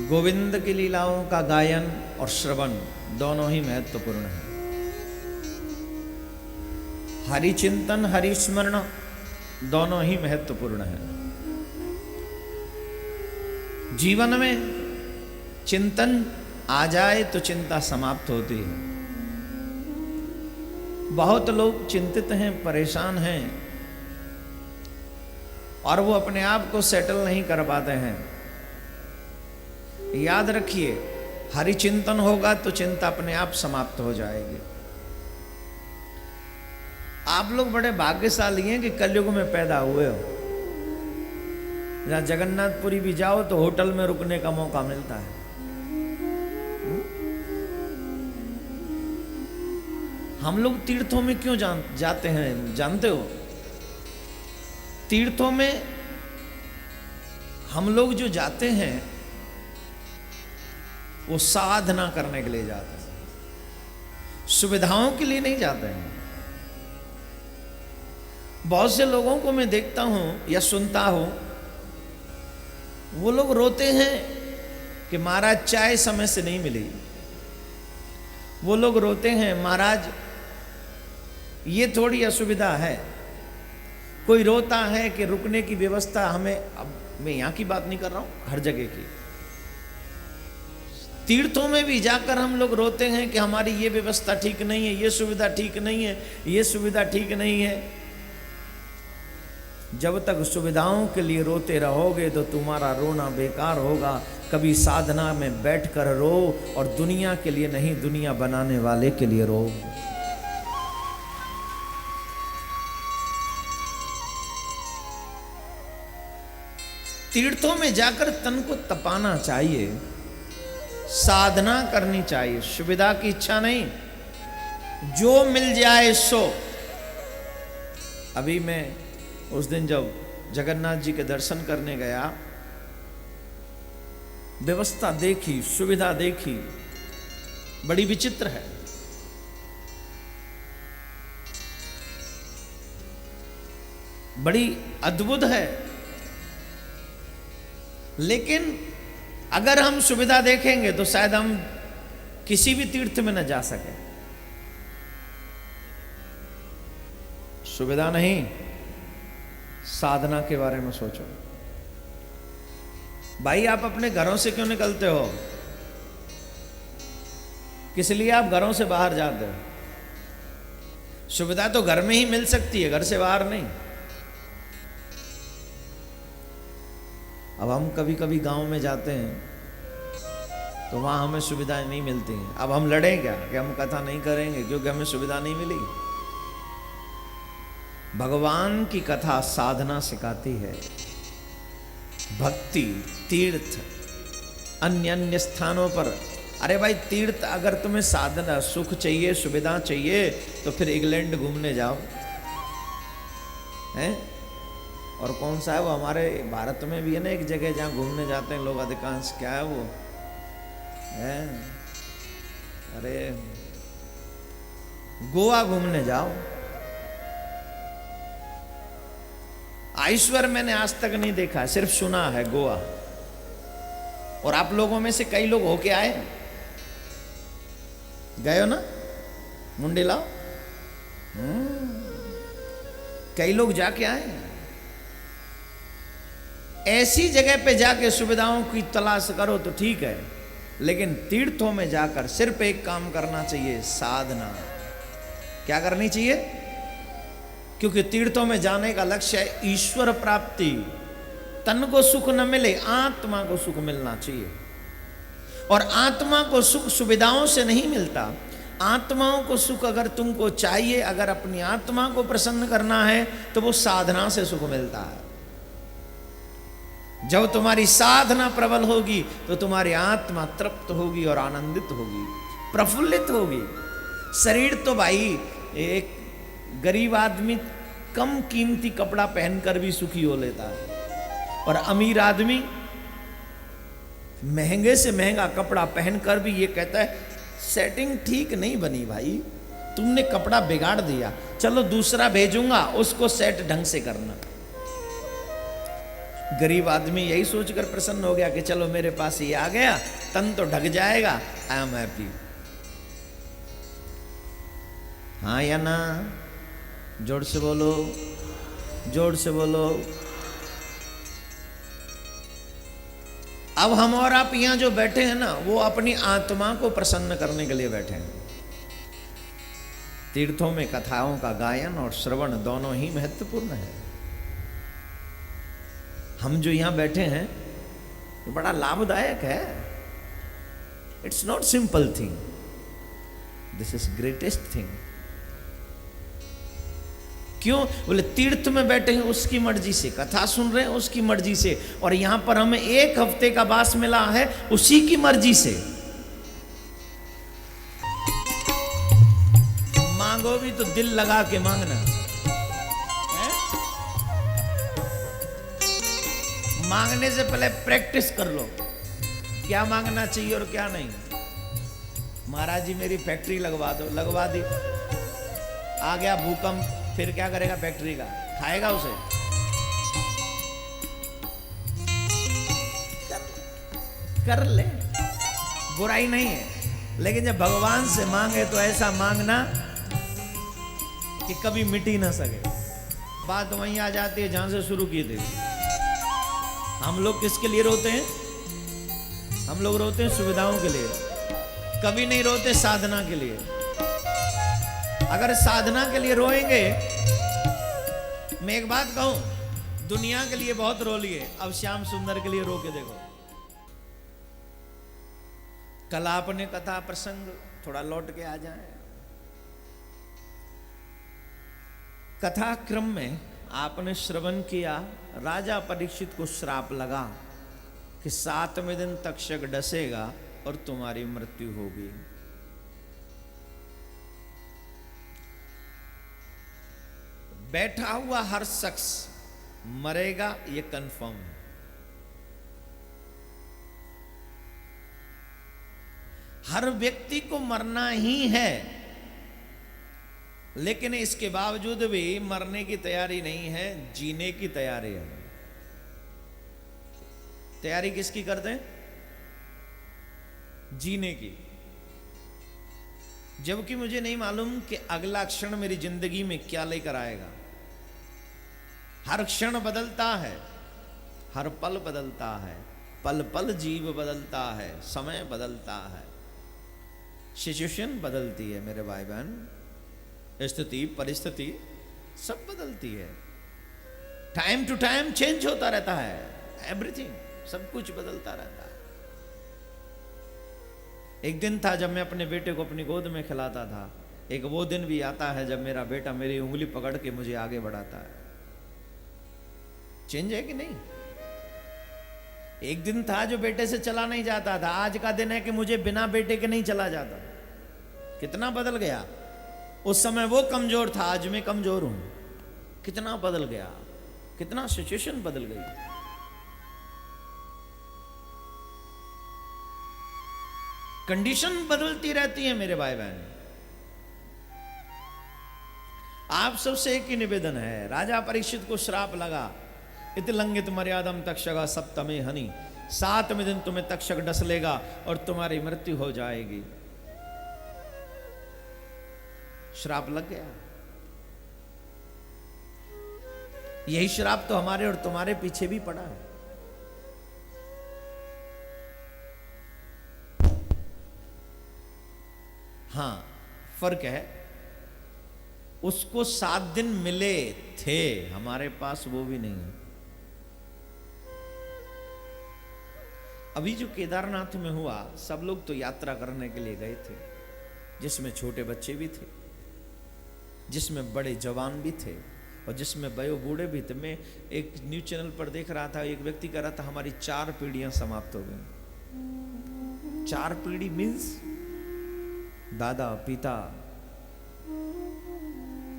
गोविंद की लीलाओं का गायन और श्रवण दोनों ही महत्वपूर्ण है। हरि चिंतन हरि स्मरण दोनों ही महत्वपूर्ण है। जीवन में चिंतन आ जाए तो चिंता समाप्त होती है। बहुत लोग चिंतित हैं, परेशान हैं और वो अपने आप को सेटल नहीं कर पाते हैं। याद रखिए, हरि चिंतन होगा तो चिंता अपने आप समाप्त हो जाएगी। आप लोग बड़े भाग्यशाली हैं कि कलयुग में पैदा हुए हो। जहाँ जगन्नाथपुरी भी जाओ तो होटल में रुकने का मौका मिलता है। हम लोग तीर्थों में क्यों जाते हैं जानते हो? तीर्थों में हम लोग जो जाते हैं वो साधना करने के लिए जाते हैं, सुविधाओं के लिए नहीं जाते हैं। बहुत से लोगों को मैं देखता हूं या सुनता हूं, वो लोग रोते हैं कि महाराज चाय समय से नहीं मिली। वो लोग रोते हैं महाराज ये थोड़ी असुविधा है। कोई रोता है कि रुकने की व्यवस्था हमें, अब मैं यहाँ की बात नहीं कर रहा हूँ, हर जगह की। तीर्थों में भी जाकर हम लोग रोते हैं कि हमारी ये व्यवस्था ठीक नहीं है, ये सुविधा ठीक नहीं है, ये सुविधा ठीक नहीं है। जब तक सुविधाओं के लिए रोते रहोगे तो तुम्हारा रोना बेकार होगा। कभी साधना में बैठकर रो और दुनिया के लिए नहीं, दुनिया बनाने वाले के लिए रो। तीर्थों में जाकर तन को तपाना चाहिए, साधना करनी चाहिए, सुविधा की इच्छा नहीं, जो मिल जाए सो। अभी मैं उस दिन जब जगन्नाथ जी के दर्शन करने गया, व्यवस्था देखी, सुविधा देखी, बड़ी विचित्र है। बड़ी अद्भुत है। लेकिन अगर हम सुविधा देखेंगे तो शायद हम किसी भी तीर्थ में न जा सके। सुविधा नहीं, साधना के बारे में सोचो। भाई आप अपने घरों से क्यों निकलते हो? किस लिए आप घरों से बाहर जाते हो? सुविधा तो घर में ही मिल सकती है, घर से बाहर नहीं। अब हम कभी कभी गांव में जाते हैं तो वहां हमें सुविधाएं नहीं मिलती हैं। अब हम लड़ें क्या कि हम कथा नहीं करेंगे क्योंकि हमें सुविधा नहीं मिली? भगवान की कथा साधना सिखाती है, भक्ति, तीर्थ, अन्य अन्य स्थानों पर। अरे भाई तीर्थ, अगर तुम्हें साधना सुख चाहिए, सुविधा चाहिए तो फिर इंग्लैंड घूमने जाओ, हैं? और कौन सा है वो, हमारे भारत में भी है ना एक जगह जहाँ घूमने जाते हैं लोग अधिकांश, क्या है वो है? अरे गोवा घूमने जाओ। आईश्वर मैंने आज तक नहीं देखा, सिर्फ सुना है गोवा। और आप लोगों में से कई लोग होके आए, गए हो ना? मुंडी लाओ। कई लोग जाके आए। ऐसी जगह पे जाके सुविधाओं की तलाश करो तो ठीक है, लेकिन तीर्थों में जाकर सिर्फ एक काम करना चाहिए, साधना। क्या करनी चाहिए? क्योंकि तीर्थों में जाने का लक्ष्य है ईश्वर प्राप्ति। तन को सुख न मिले, आत्मा को सुख मिलना चाहिए। और आत्मा को सुख सुविधाओं से नहीं मिलता। आत्माओं को सुख अगर तुमको चाहिए, अगर अपनी आत्मा को प्रसन्न करना है तो वो साधना से सुख मिलता है। जब तुम्हारी साधना प्रबल होगी तो तुम्हारी आत्मा तृप्त होगी और आनंदित होगी, प्रफुल्लित होगी। शरीर तो भाई, एक गरीब आदमी कम कीमती कपड़ा पहनकर भी सुखी हो लेता है, और अमीर आदमी महंगे से महंगा कपड़ा पहनकर भी ये कहता है सेटिंग ठीक नहीं बनी भाई, तुमने कपड़ा बिगाड़ दिया, चलो दूसरा भेजूंगा उसको सेट ढंग से करना। गरीब आदमी यही सोचकर प्रसन्न हो गया कि चलो मेरे पास ये आ गया, तन तो ढक जाएगा, आई एम हैप्पी। हाँ या ना? जोर से बोलो, जोर से बोलो। अब हम और आप यहां जो बैठे हैं ना, वो अपनी आत्मा को प्रसन्न करने के लिए बैठे हैं। तीर्थों में कथाओं का गायन और श्रवण दोनों ही महत्वपूर्ण है। हम जो यहां बैठे हैं ये बड़ा लाभदायक है। It's not simple thing, this is greatest thing. क्यों? बोले तीर्थ में बैठे हैं उसकी मर्जी से, कथा सुन रहे हैं उसकी मर्जी से, और यहां पर हमें 1 हफ्ते का वास मिला है उसी की मर्जी से। मांगो भी तो दिल लगा के मांगना है? मांगने से पहले प्रैक्टिस कर लो क्या मांगना चाहिए और क्या नहीं। महाराज जी मेरी फैक्ट्री लगवा दो, लगवा दी, आ गया भूकंप, फिर क्या करेगा फैक्ट्री का? खाएगा उसे? कर ले, बुराई नहीं है, लेकिन जब भगवान से मांगे तो ऐसा मांगना कि कभी मिट ही ना सके। बात वहीं आ जाती है जहां से शुरू की थी। हम लोग किसके लिए रोते हैं? हम लोग रोते हैं सुविधाओं के लिए, कभी नहीं रोते साधना के लिए। अगर साधना के लिए रोएंगे, मैं एक बात कहूं, दुनिया के लिए बहुत रो लिए, अब श्याम सुंदर के लिए रो के देखो। कल आपने कथा प्रसंग थोड़ा लौट के आ जाए। कथा क्रम में आपने श्रवण किया, राजा परीक्षित को श्राप लगा कि 7वें दिन तक्षक डसेगा और तुम्हारी मृत्यु होगी। बैठा हुआ हर शख्स मरेगा, ये कंफर्म है। हर व्यक्ति को मरना ही है, लेकिन इसके बावजूद भी मरने की तैयारी नहीं है, जीने की तैयारी है। तैयारी किसकी करते हैं? जीने की। जबकि मुझे नहीं मालूम कि अगला क्षण मेरी जिंदगी में क्या लेकर आएगा। हर क्षण बदलता है, हर पल बदलता है, पल पल जीव बदलता है, समय बदलता है, सिचुएशन बदलती है मेरे भाई बहन, स्थिति परिस्थिति सब बदलती है। टाइम टू टाइम चेंज होता रहता है, एवरीथिंग, सब कुछ बदलता रहता है। एक दिन था जब मैं अपने बेटे को अपनी गोद में खिलाता था, एक वो दिन भी आता है जब मेरा बेटा मेरी उंगली पकड़ के मुझे आगे बढ़ाता है। चेंज है कि नहीं? एक दिन था जो बेटे से चला नहीं जाता था, आज का दिन है कि मुझे बिना बेटे के नहीं चला जाता। कितना बदल गया। उस समय वो कमजोर था, आज मैं कमजोर हूं। कितना बदल गया, कितना सिचुएशन बदल गई। कंडीशन बदलती रहती है मेरे भाई बहन। आप सबसे एक ही निवेदन है, राजा परीक्षित को श्राप लगा, इति लंघित मर्यादम तक्षका सप्तमे हनि, 7वें दिन तुम्हें तक्षक डस लेगा और तुम्हारी मृत्यु हो जाएगी। श्राप लग गया। यही श्राप तो हमारे और तुम्हारे पीछे भी पड़ा है। हां, फर्क है, उसको 7 दिन मिले थे, हमारे पास वो भी नहीं है। अभी जो केदारनाथ में हुआ, सब लोग तो यात्रा करने के लिए गए थे, जिसमें छोटे बच्चे भी थे, जिसमें बड़े जवान भी थे और जिसमें वयो बूढ़े भी थे। मैं एक न्यूज चैनल पर देख रहा था, एक व्यक्ति कह रहा था हमारी 4 पीढ़ियां समाप्त हो गई। 4 पीढ़ी मीन्स दादा, पिता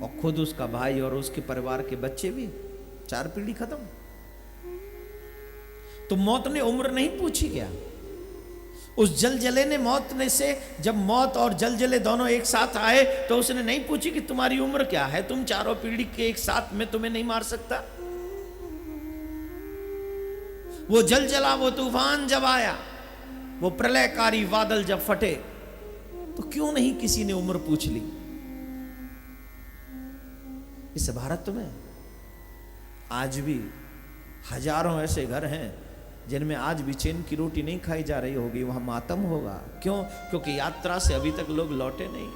और खुद उसका भाई और उसके परिवार के बच्चे भी, 4 पीढ़ी खत्म। तो मौत ने उम्र नहीं पूछी क्या? उस जलजले ने मौत ने से, जब मौत और जलजले दोनों एक साथ आए तो उसने नहीं पूछी कि तुम्हारी उम्र क्या है, तुम 4 पीढ़ी के एक साथ में तुम्हें नहीं मार सकता। वो जलजला, वो तूफान जब आया, वो प्रलयकारी बादल जब फटे, तो क्यों नहीं किसी ने उम्र पूछ ली? इस भारत में आज भी हजारों ऐसे घर हैं जिनमें आज भी चैन की रोटी नहीं खाई जा रही होगी, वहां मातम होगा। क्यों? क्योंकि यात्रा से अभी तक लोग लौटे नहीं।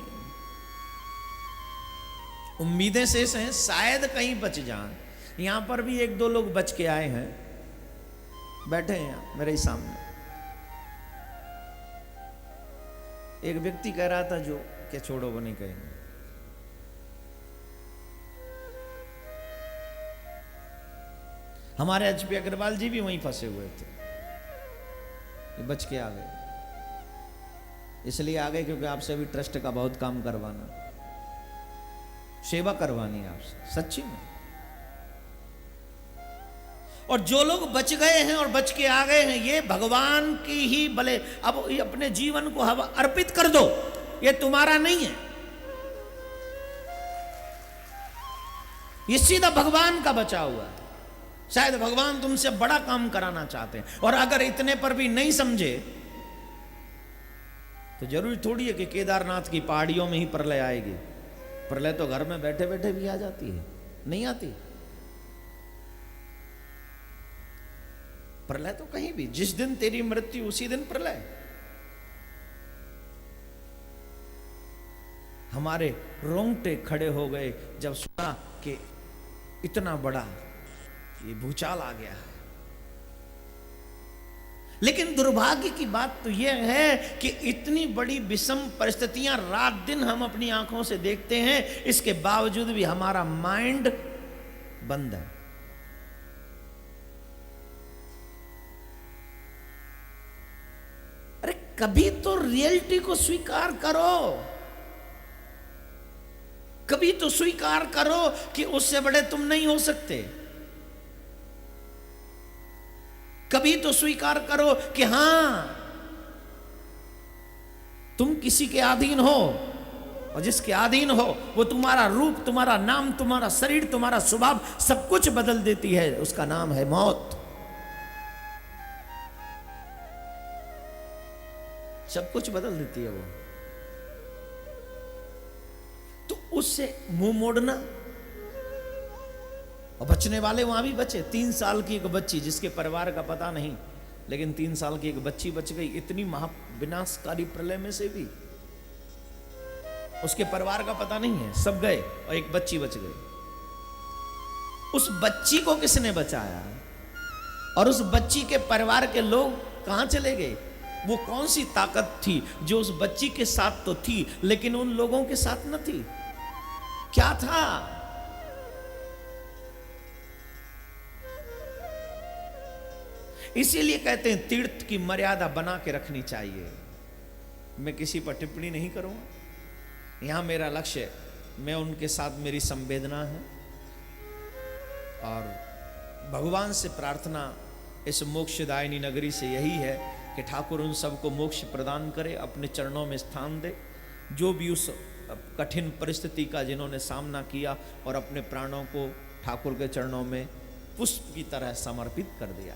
उम्मीदें शेष हैं, शायद कहीं बच जाएं। यहां पर भी एक दो लोग बच के आए हैं, बैठे हैं यहां मेरे ही सामने। एक व्यक्ति कह रहा था, जो क्या छोड़ो वो नहीं कहेंगे, हमारे एचपी अग्रवाल जी भी वहीं फंसे हुए थे, ये बच के आ गए। इसलिए आ गए क्योंकि आपसे अभी ट्रस्ट का बहुत काम करवाना, सेवा करवानी है आपसे, सच्ची में। और जो लोग बच गए हैं और बच के आ गए हैं, ये भगवान की ही भले, अब ये अपने जीवन को हवा अर्पित कर दो, ये तुम्हारा नहीं है, ये सीधा भगवान का बचा हुआ है। शायद भगवान तुमसे बड़ा काम कराना चाहते हैं, और अगर इतने पर भी नहीं समझे तो जरूरी थोड़ी है कि केदारनाथ की पहाड़ियों में ही प्रलय आएगी। प्रलय तो घर में बैठे बैठे भी आ जाती है, नहीं आती? प्रलय तो कहीं भी, जिस दिन तेरी मृत्यु उसी दिन प्रलय। हमारे रोंगटे खड़े हो गए जब सुना कि इतना बड़ा ये भूचाल आ गया है। लेकिन दुर्भाग्य की बात तो यह है कि इतनी बड़ी विषम परिस्थितियां रात दिन हम अपनी आंखों से देखते हैं, इसके बावजूद भी हमारा माइंड बंद है। अरे कभी तो रियलिटी को स्वीकार करो, कभी तो स्वीकार करो कि उससे बड़े तुम नहीं हो सकते। कभी तो स्वीकार करो कि हां, तुम किसी के अधीन हो, और जिसके अधीन हो वो तुम्हारा रूप, तुम्हारा नाम, तुम्हारा शरीर, तुम्हारा स्वभाव सब कुछ बदल देती है। उसका नाम है मौत। सब कुछ बदल देती है वो। तो उससे मुंह मोड़ना, और बचने वाले वहां भी बचे। 3 साल की एक बच्ची, जिसके परिवार का पता नहीं, लेकिन 3 साल की एक बच्ची बच गई इतनी महा विनाशकारी प्रलय में से भी। उसके परिवार का पता नहीं है, सब गए और एक बच्ची बच गई। उस बच्ची को किसने बचाया? और उस बच्ची के परिवार के लोग कहां चले गए? वो कौन सी ताकत थी जो उस बच्ची के साथ तो थी लेकिन उन लोगों के साथ न थी? क्या था? इसीलिए कहते हैं तीर्थ की मर्यादा बना के रखनी चाहिए। मैं किसी पर टिप्पणी नहीं करूंगा, यहां मेरा लक्ष्य, मैं उनके साथ मेरी संवेदना है, और भगवान से प्रार्थना इस मोक्षदायिनी नगरी से यही है कि ठाकुर उन सबको मोक्ष प्रदान करे, अपने चरणों में स्थान दे। जो भी उस कठिन परिस्थिति का जिन्होंने सामना किया और अपने प्राणों को ठाकुर के चरणों में पुष्प की तरह समर्पित कर दिया।